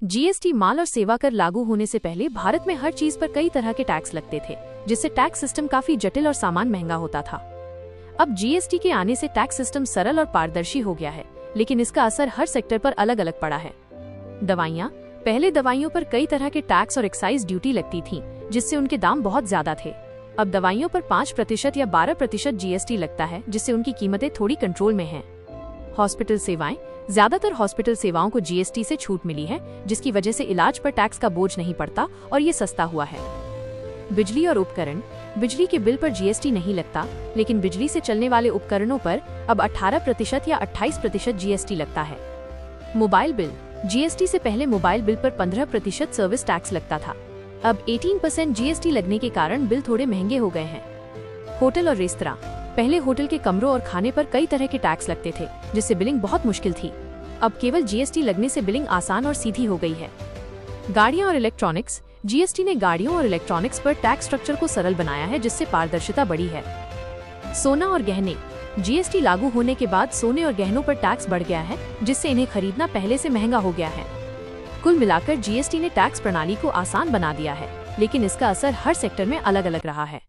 GST माल और सेवा कर लागू होने से पहले भारत में हर चीज पर कई तरह के टैक्स लगते थे, जिससे टैक्स सिस्टम काफी जटिल और सामान महंगा होता था। अब जीएसटी के आने से टैक्स सिस्टम सरल और पारदर्शी हो गया है, लेकिन इसका असर हर सेक्टर पर अलग अलग पड़ा है। दवाइयाँ। पहले दवाइयों पर कई तरह के टैक्स और एक्साइज ड्यूटी लगती थी, जिससे उनके दाम बहुत ज्यादा थे। अब दवाइयों पर 5% या 12% जीएसटी लगता है, जिससे उनकी कीमतें थोड़ी कंट्रोल में हैं। हॉस्पिटल सेवाएं। ज्यादातर हॉस्पिटल सेवाओं को जीएसटी से छूट मिली है, जिसकी वजह से इलाज पर टैक्स का बोझ नहीं पड़ता और ये सस्ता हुआ है। बिजली और उपकरण। बिजली के बिल पर जीएसटी नहीं लगता, लेकिन बिजली से चलने वाले उपकरणों पर अब 18% या 28% जीएसटी लगता है। Mobile bill. जीएसटी से पहले मोबाइल बिल पर 15% सर्विस टैक्स लगता था। अब 18% जीएसटी लगने के कारण बिल थोड़े महंगे हो गए हैं। होटल और रेस्तरां। पहले होटल के कमरों और खाने पर कई तरह के टैक्स लगते थे, जिससे बिलिंग बहुत मुश्किल थी। अब केवल जीएसटी लगने से बिलिंग आसान और सीधी हो गई है। गाड़ियां और इलेक्ट्रॉनिक्स। जीएसटी ने गाड़ियों और इलेक्ट्रॉनिक्स पर टैक्स स्ट्रक्चर को सरल बनाया है, जिससे पारदर्शिता बढ़ी है। सोना और गहने। जीएसटी लागू होने के बाद सोने और गहनों पर टैक्स बढ़ गया है, जिससे इन्हें खरीदना पहले से महंगा हो गया है। कुल मिलाकर जीएसटी ने टैक्स प्रणाली को आसान बना दिया है, लेकिन इसका असर हर सेक्टर में अलग अलग रहा है।